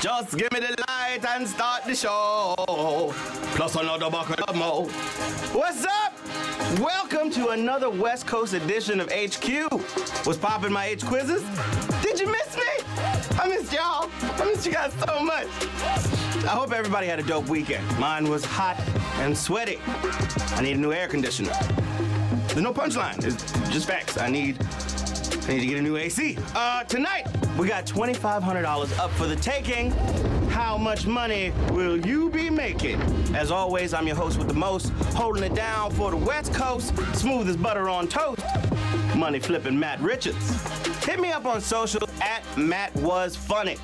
Just give me the light and start the show. Plus another bucket of mo. What's up? Welcome to another West Coast edition of HQ. What's poppin', my H quizzes? Did you miss me? I missed y'all. I missed you guys so much. I hope everybody had a dope weekend. Mine was hot and sweaty. I need a new air conditioner. There's no punchline. It's just facts. I need to get a new AC. Tonight, we got $2,500 up for the taking. How much money will you be making? As always, I'm your host with the most, holding it down for the West Coast, smooth as butter on toast, money flipping Matt Richards. Hit me up on social at MattWasFunny.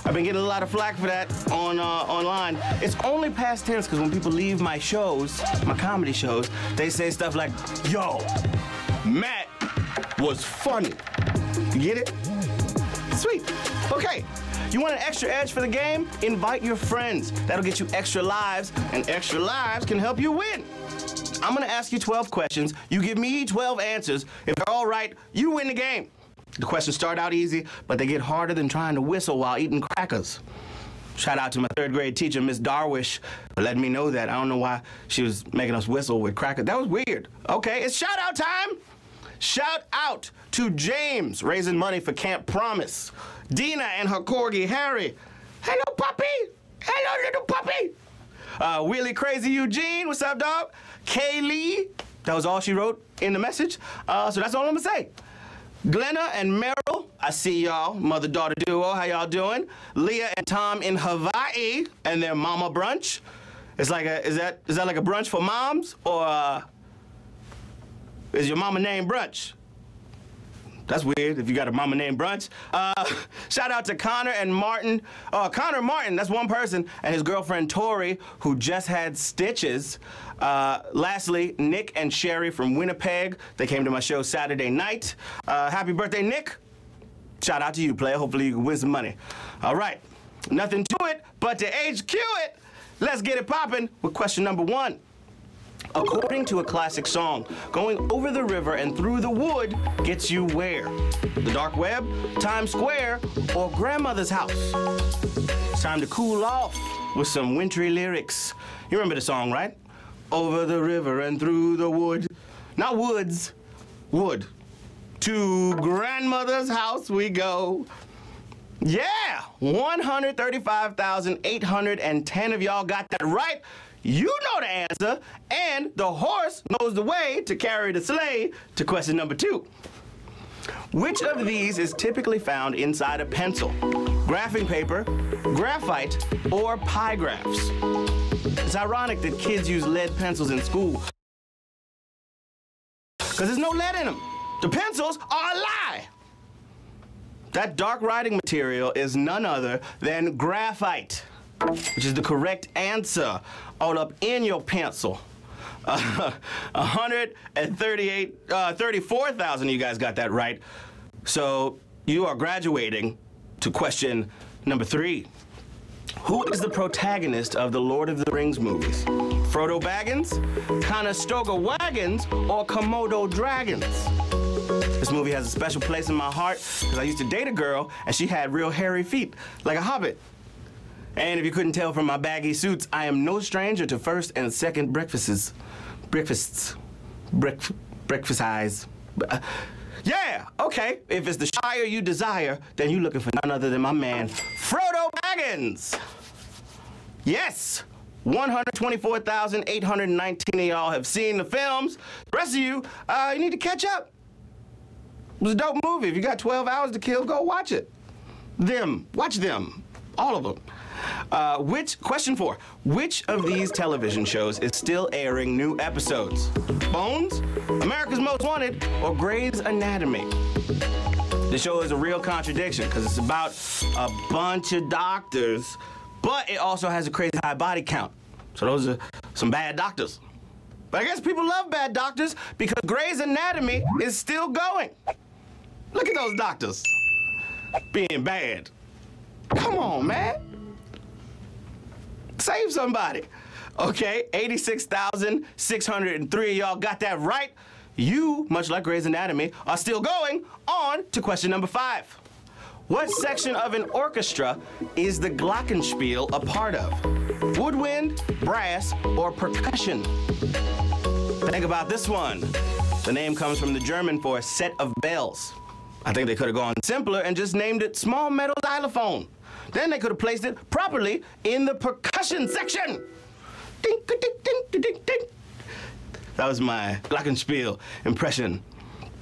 I've been getting a lot of flack for that online. It's only past tense because when people leave my shows, my comedy shows, they say stuff like, yo, Matt was funny. You get it? Sweet. Okay. You want an extra edge for the game? Invite your friends. That'll get you extra lives, and extra lives can help you win. I'm gonna ask you 12 questions. You give me 12 answers. If they're all right, you win the game. The questions start out easy, but they get harder than trying to whistle while eating crackers. Shout out to my third grade teacher, Miss Darwish, for letting me know that. I don't know why she was making us whistle with crackers. That was weird. Okay, it's shout out time. Shout out to James, raising money for Camp Promise. Dina and her corgi, Harry. Hello, puppy. Hello, little puppy. Wheelie Crazy Eugene, what's up, dog? Kaylee, that was all she wrote in the message. So that's all I'm gonna say. Glenna and Meryl, I see y'all, mother-daughter duo, how y'all doing? Leah and Tom in Hawaii and their mama brunch. It's like is that like a brunch for moms, or is your mama named Brunch? That's weird if you got a mama named Brunch. Shout out to Connor and Martin. Connor Martin, that's one person, and his girlfriend Tori, who just had stitches. Lastly, Nick and Sherry from Winnipeg. They came to my show Saturday night. Happy birthday, Nick. Shout out to you, player. Hopefully you can win some money. All right, nothing to it but to HQ it. Let's get it poppin' with question number 1. According to a classic song, going over the river and through the wood gets you where? The dark web, Times Square, or grandmother's house? It's time to cool off with some wintry lyrics. You remember the song, right? Over the river and through the wood. Not woods, wood. To grandmother's house we go. Yeah, 135,810 of y'all got that right. You know the answer, and the horse knows the way to carry the sleigh to question number 2. Which of these is typically found inside a pencil? Graphing paper, graphite, or pie graphs? It's ironic that kids use lead pencils in school because there's no lead in them. The pencils are a lie. That dark writing material is none other than graphite, which is the correct answer. All up in your pencil. 34,000 of you guys got that right. So you are graduating to question number 3. Who is the protagonist of the Lord of the Rings movies? Frodo Baggins, Conestoga Wagons, or Komodo Dragons? This movie has a special place in my heart because I used to date a girl and she had real hairy feet, like a hobbit. And if you couldn't tell from my baggy suits, I am no stranger to first and second breakfasts. Breakfast eyes. Yeah, okay. If it's the Shire you desire, then you're looking for none other than my man, Frodo Baggins. Yes, 124,819 of y'all have seen the films. The rest of you, you need to catch up. It was a dope movie. If you got 12 hours to kill, go watch it. Watch them, all of them. Question 4, which of these television shows is still airing new episodes? Bones, America's Most Wanted, or Grey's Anatomy? The show is a real contradiction because it's about a bunch of doctors, but it also has a crazy high body count. So those are some bad doctors. But I guess people love bad doctors because Grey's Anatomy is still going. Look at those doctors being bad. Come on, man. Save somebody. Okay, 86,603 of y'all got that right. You, much like Grey's Anatomy, are still going on to question number 5. What section of an orchestra is the glockenspiel a part of? Woodwind, brass, or percussion? Think about this one. The name comes from the German for a set of bells. I think they could have gone simpler and just named it small metal xylophone. Then they could have placed it properly in the percussion section. Ding, ding, ding, ding, ding, ding. That was my glockenspiel impression.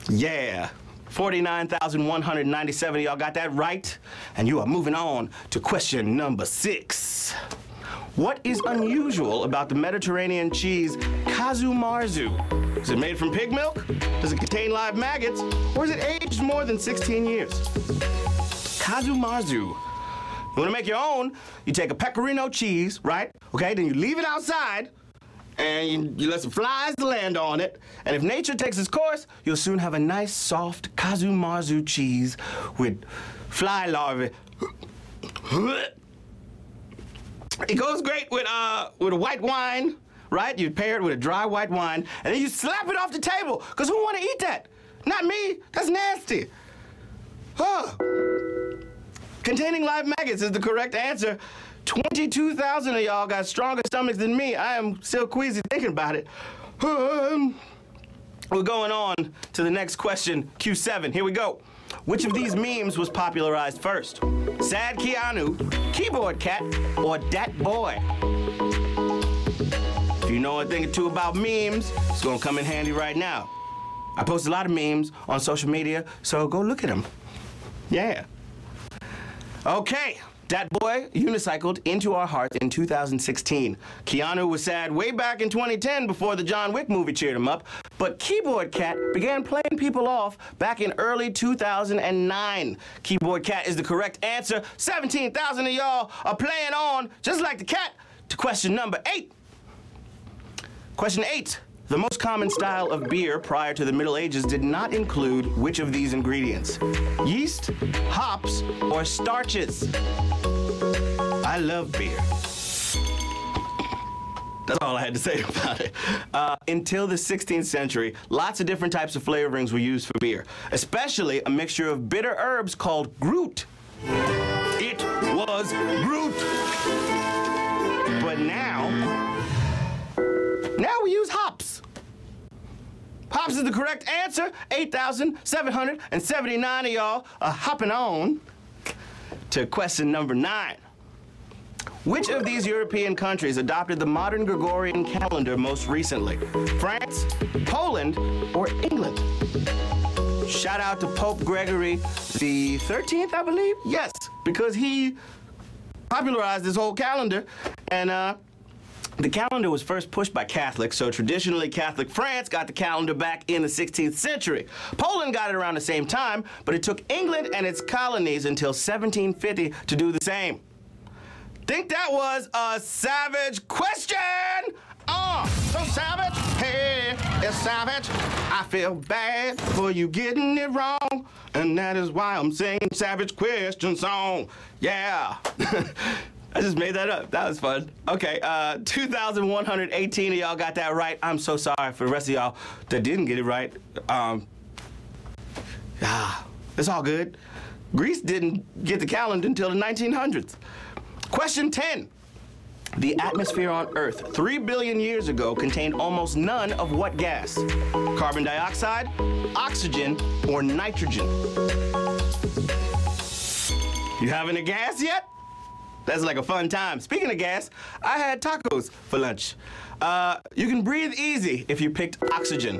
Yeah. 49,197 of y'all got that right. And you are moving on to question number 6. What is unusual about the Mediterranean cheese casu marzu? Is it made from pig milk? Does it contain live maggots? Or is it aged more than 16 years? Casu marzu. You want to make your own? You take a pecorino cheese, right? Okay, then you leave it outside, and you let some flies land on it. And if nature takes its course, you'll soon have a nice, soft casu marzu cheese with fly larvae. It goes great with a white wine, right? You pair it with a dry white wine, and then you slap it off the table, because who want to eat that? Not me. That's nasty. Containing live maggots is the correct answer. 22,000 of y'all got stronger stomachs than me. I am still queasy thinking about it. We're going on to the next question, Q7. Here we go. Which of these memes was popularized first? Sad Keanu, Keyboard Cat, or Dat Boy? If you know a thing or two about memes, it's gonna come in handy right now. I post a lot of memes on social media, so go look at them. Yeah. Okay. Dat Boy unicycled into our hearts in 2016. Keanu was sad way back in 2010 before the John Wick movie cheered him up, but Keyboard Cat began playing people off back in early 2009. Keyboard Cat is the correct answer. 17,000 of y'all are playing on, just like the cat, to question number 8. Question 8. The most common style of beer prior to the Middle Ages did not include which of these ingredients? Yeast, hops, or starches? I love beer. That's all I had to say about it. Until the 16th century, lots of different types of flavorings were used for beer, especially a mixture of bitter herbs called Groot. It was Groot. But now we use hops. Hops is the correct answer. 8,779 of y'all are hopping on to question number 9. Which of these European countries adopted the modern Gregorian calendar most recently? France, Poland, or England? Shout out to Pope Gregory the 13th, I believe? Yes, because he popularized this whole calendar, and the calendar was first pushed by Catholics, so traditionally Catholic France got the calendar back in the 16th century. Poland got it around the same time, but it took England and its colonies until 1750 to do the same. Think that was a savage question? So savage, hey, it's savage. I feel bad for you getting it wrong, and that is why I'm singing Savage Question Song. Yeah. I just made that up. That was fun. Okay, 2,118 of y'all got that right. I'm so sorry for the rest of y'all that didn't get it right. It's all good. Greece didn't get the calendar until the 1900s. Question 10. The atmosphere on Earth 3 billion years ago contained almost none of what gas? Carbon dioxide, oxygen, or nitrogen? You having a gas yet? That's like a fun time. Speaking of gas, I had tacos for lunch. You can breathe easy if you picked oxygen,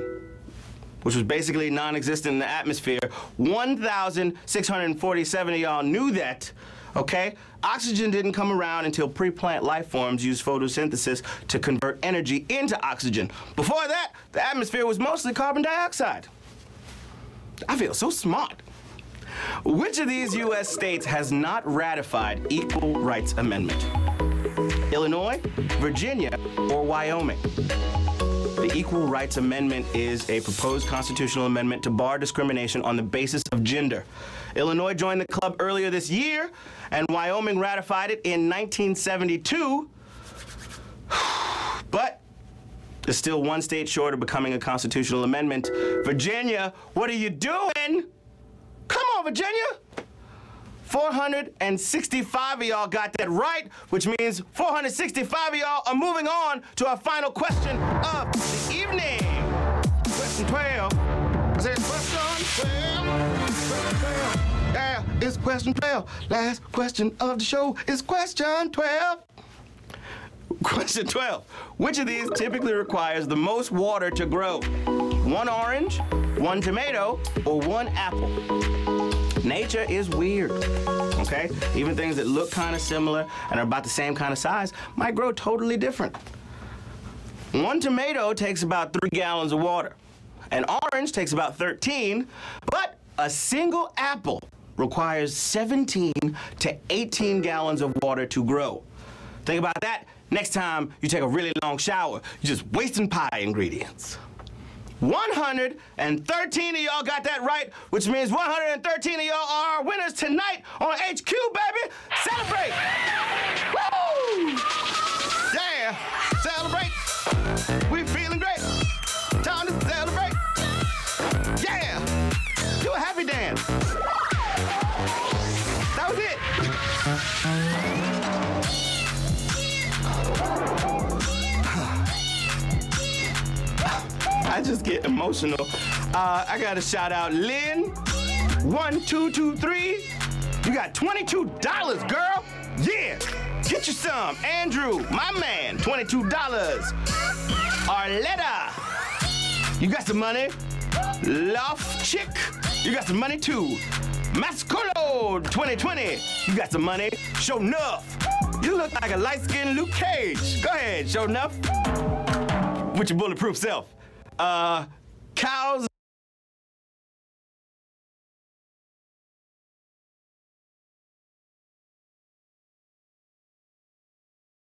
which was basically non-existent in the atmosphere. 1,647 of y'all knew that, okay? Oxygen didn't come around until pre-plant life forms used photosynthesis to convert energy into oxygen. Before that, the atmosphere was mostly carbon dioxide. I feel so smart. Which of these U.S. states has not ratified Equal Rights Amendment? Illinois, Virginia, or Wyoming? The Equal Rights Amendment is a proposed constitutional amendment to bar discrimination on the basis of gender. Illinois joined the club earlier this year, and Wyoming ratified it in 1972. But there's still one state short of becoming a constitutional amendment. Virginia, what are you doing? Come on, Virginia. 465 of y'all got that right, which means 465 of y'all are moving on to our final question of the evening. Question 12. I said question 12. Question 12. Yeah, it's question 12. Last question of the show is question 12. Question 12. Which of these typically requires the most water to grow? 1 orange, 1 tomato, or 1 apple? Nature is weird, okay? Even things that look kind of similar and are about the same kind of size might grow totally different. 1 tomato takes about 3 gallons of water. An orange takes about 13, but a single apple requires 17 to 18 gallons of water to grow. Think about that next time you take a really long shower. You're just wasting pie ingredients. 113 of y'all got that right, which means 113 of y'all are our winners tonight on HQ, baby. Celebrate! Woo! Yeah, celebrate. We feeling great. Time to celebrate. Yeah, do a happy dance. That was it. I just get emotional. I gotta shout out Lynn, 1223. You got $22, girl. Yeah, get you some. Andrew, my man, $22. Arletta, you got some money. Love Chick, you got some money too. Mascolo 2020, you got some money. Show enough. You look like a light-skinned Luke Cage. Go ahead, show enough. With your bulletproof self. Cows